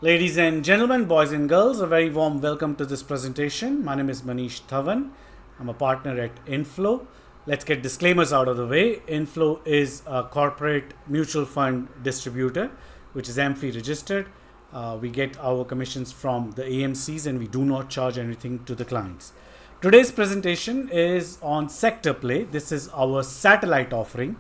Ladies and gentlemen, boys and girls, a very warm welcome to this presentation. My name is Manish Dhawan. I'm a partner at Inflow. Let's get disclaimers out of the way. Inflow is a corporate mutual fund distributor, which is AMFI registered. We get our commissions from the AMCs and we do not charge anything to the clients. Today's presentation is on SectorPlay. This is our satellite offering.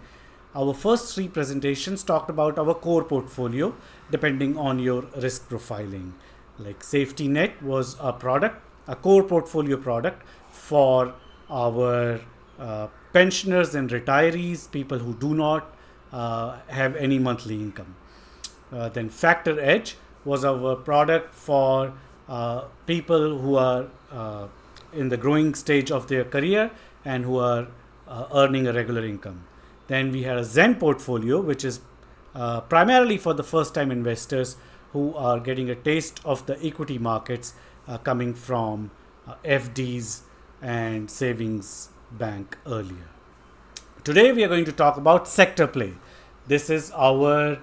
Our first three presentations talked about our core portfolio depending on your risk profiling. Like Safety Net was a product, a core portfolio product for our pensioners and retirees, people who do not have any monthly income. Then Factor Edge was our product for people who are in the growing stage of their career and who are earning a regular income. Then we had a Zen portfolio, which is primarily for the first time investors who are getting a taste of the equity markets coming from FDs and savings bank earlier. Today we are going to talk about SectorPlay. This is our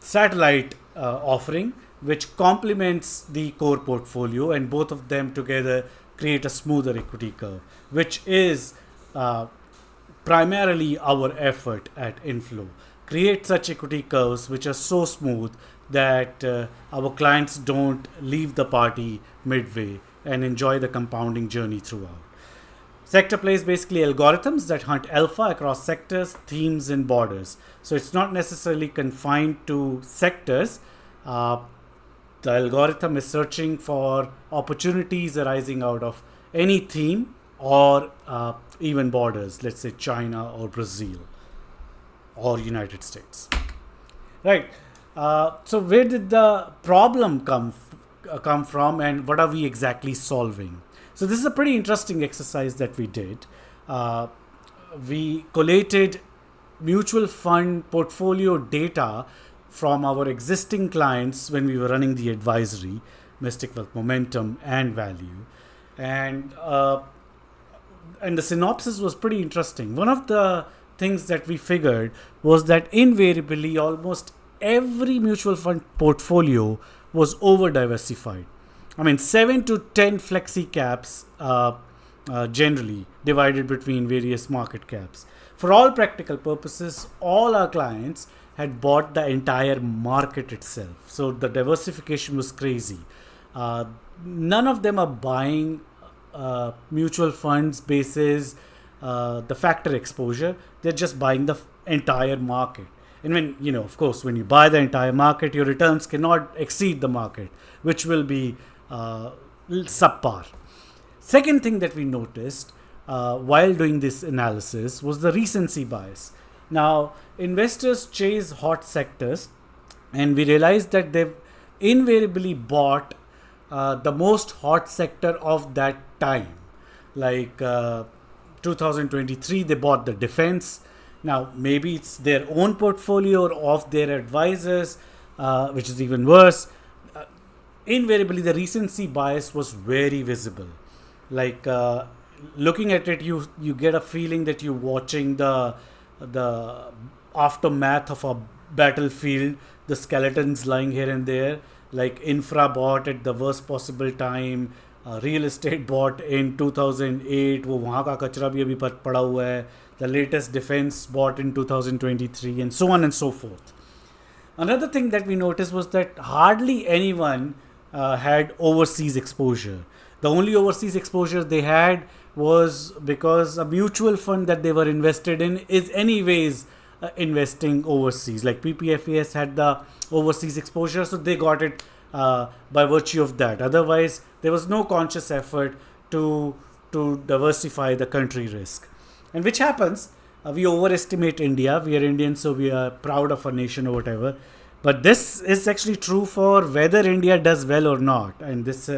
satellite offering which complements the core portfolio, and both of them together create a smoother equity curve, which is primarily our effort at Inflow. Create such equity curves which are so smooth that our clients don't leave the party midway and enjoy the compounding journey throughout. SectorPlay is basically algorithms that hunt alpha across sectors, themes, and borders. So it's not necessarily confined to sectors. The algorithm is searching for opportunities arising out of any theme or even borders, let's say China or Brazil or United States. Right. So where did the problem come from, and what are we exactly solving? So this is a pretty interesting exercise that we did. We collated mutual fund portfolio data from our existing clients when we were running the advisory, Mystic Wealth, Momentum, and Value, and the synopsis was pretty interesting. One of the things that we figured was that invariably almost every mutual fund portfolio was over diversified. I mean, 7 to 10 flexi caps generally divided between various market caps. For all practical purposes, all our clients had bought the entire market itself. So the diversification was crazy. None of them are buying mutual funds basis the factor exposure. They're just buying the entire market. And when, of course, when you buy the entire market, your returns cannot exceed the market, which will be subpar. Second thing that we noticed while doing this analysis was the recency bias. Now, investors chase hot sectors, and we realized that they've invariably bought the most hot sector of that time. Like 2023, they bought the defense. Now, maybe it's their own portfolio or of their advisors, which is even worse. Invariably, the recency bias was very visible. Like looking at it, you get a feeling that you're watching the aftermath of a battlefield, the skeletons lying here and there, like infra bought at the worst possible time, real estate bought in 2008, वो वहाँ का कचरा भी अभी पड़ा हुआ है, the latest defense bought in 2023, and so on and so forth. Another thing that we noticed was that hardly anyone had overseas exposure. The only overseas exposure they had was because a mutual fund that they were invested in is anyways investing overseas. Like PPFAS had the overseas exposure, so they got it by virtue of that. Otherwise, there was no conscious effort to diversify the country risk. And which happens, we overestimate India. We are Indians, so we are proud of our nation or whatever. But this is actually true for whether India does well or not. And this,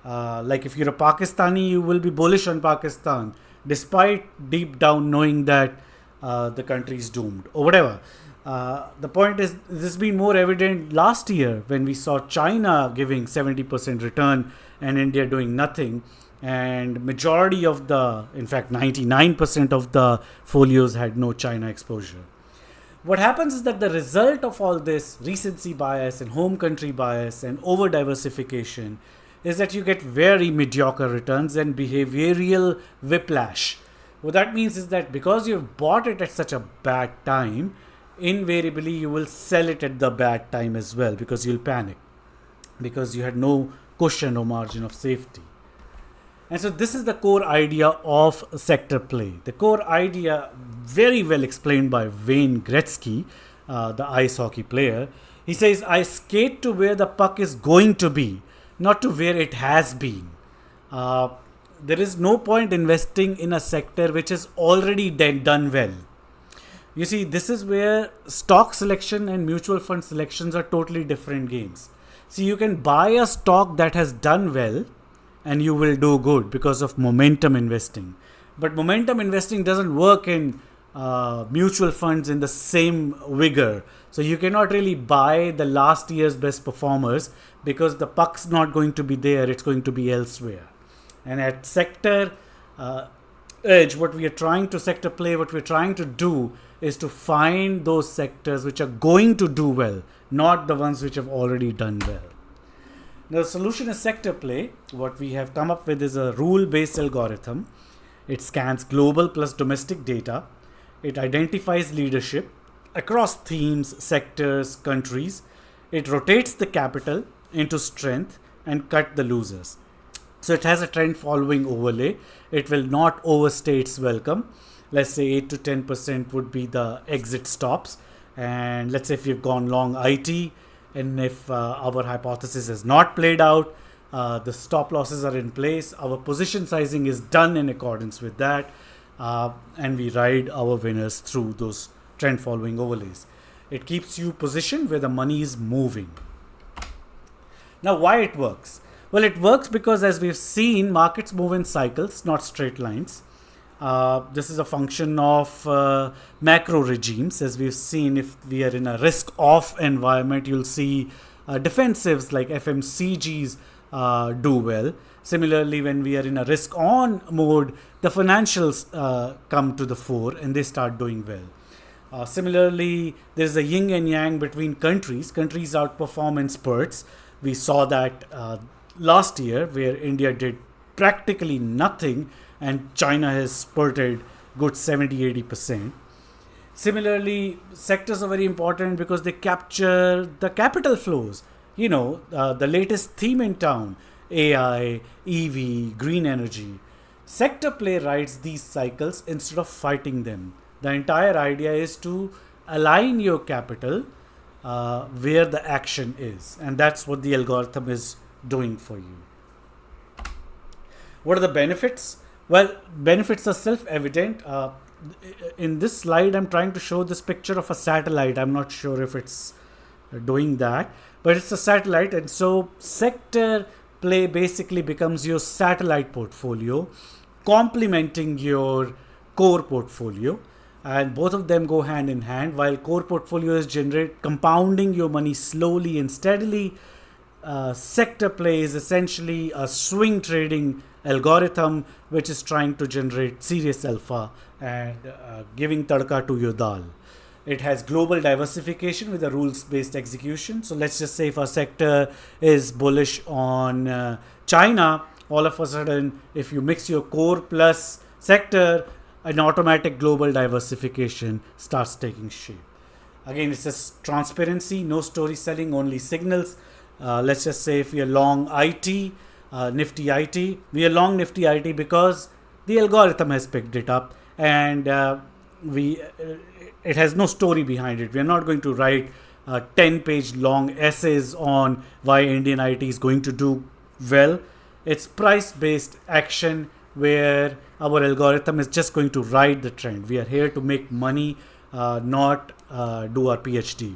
like if you're a Pakistani, you will be bullish on Pakistan, despite deep down knowing that the country is doomed or whatever. The point is, this has been more evident last year when we saw China giving 70% return and India doing nothing. And majority of in fact 99% of the folios had no China exposure. What happens is that the result of all this recency bias and home country bias and over diversification is that you get very mediocre returns and behavioral whiplash. What that means is that because you've bought it at such a bad time, invariably you will sell it at the bad time as well, because you'll panic, because you had no cushion or margin of safety. And so this is the core idea of sector play. The core idea, very well explained by Wayne Gretzky, the ice hockey player. He says, I skate to where the puck is going to be, not to where it has been. There is no point investing in a sector which is already done well. You see, this is where stock selection and mutual fund selections are totally different games. See, you can buy a stock that has done well and you will do good because of momentum investing. But momentum investing doesn't work in mutual funds in the same vigor. So you cannot really buy the last year's best performers because the puck's not going to be there, it's going to be elsewhere. And at sector edge, what we're trying to do is to find those sectors which are going to do well, not the ones which have already done well. Now, the solution is sector play. What we have come up with is a rule-based algorithm. It scans global plus domestic data. It identifies leadership across themes, sectors, countries. It rotates the capital into strength and cut the losers. So it has a trend following overlay. It will not overstay its welcome. Let's say 8 to 10% would be the exit stops. And let's say if you've gone long IT, and if our hypothesis has not played out, the stop losses are in place, our position sizing is done in accordance with that, and we ride our winners through those trend following overlays. It keeps you positioned where the money is moving. Now, why it works? Well, it works because, as we've seen, markets move in cycles, not straight lines. This is a function of macro regimes. As we've seen, if we are in a risk-off environment, you'll see defensives like FMCGs do well. Similarly, when we are in a risk-on mode, the financials come to the fore and they start doing well. Similarly, there's a yin and yang between countries. Countries outperform in spurts. We saw that last year, where India did practically nothing and China has spurted good 70-80%. Similarly, sectors are very important because they capture the capital flows. The latest theme in town, AI, EV, green energy. Sector play rides these cycles instead of fighting them. The entire idea is to align your capital where the action is. And that's what the algorithm is doing for you. What are the benefits? Well, benefits are self-evident. In this slide, I'm trying to show this picture of a satellite. I'm not sure if it's doing that, but it's a satellite. And so sector play basically becomes your satellite portfolio, complementing your core portfolio. And both of them go hand in hand. While core portfolios generate compounding your money slowly and steadily, sector play is essentially a swing trading algorithm which is trying to generate serious alpha and giving tadka to your dal. It has global diversification with a rules-based execution. So let's just say if a sector is bullish on China, all of a sudden, if you mix your core plus sector, an automatic global diversification starts taking shape. Again, it's just transparency, no story selling, only signals. Let's just say if we are long IT, Nifty IT, we are long Nifty IT because the algorithm has picked it up and it has no story behind it. We are not going to write 10-page long essays on why Indian IT is going to do well. It's price-based action where our algorithm is just going to ride the trend. We are here to make money, not do our PhD.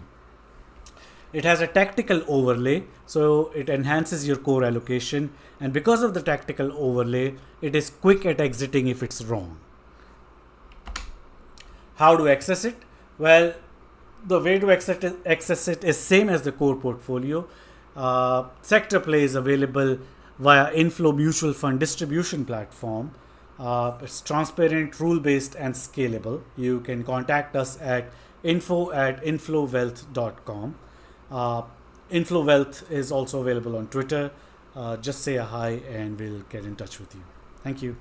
It has a tactical overlay, so it enhances your core allocation. And because of the tactical overlay, it is quick at exiting if it's wrong. How to access it? Well, the way to access it is same as the core portfolio. SectorPlay is available via Inflow Mutual Fund distribution platform. It's transparent, rule-based, and scalable. You can contact us at info@inflowealth.com. Uh, Inflowealth is also available on Twitter. Just say a hi and we'll get in touch with you. Thank you.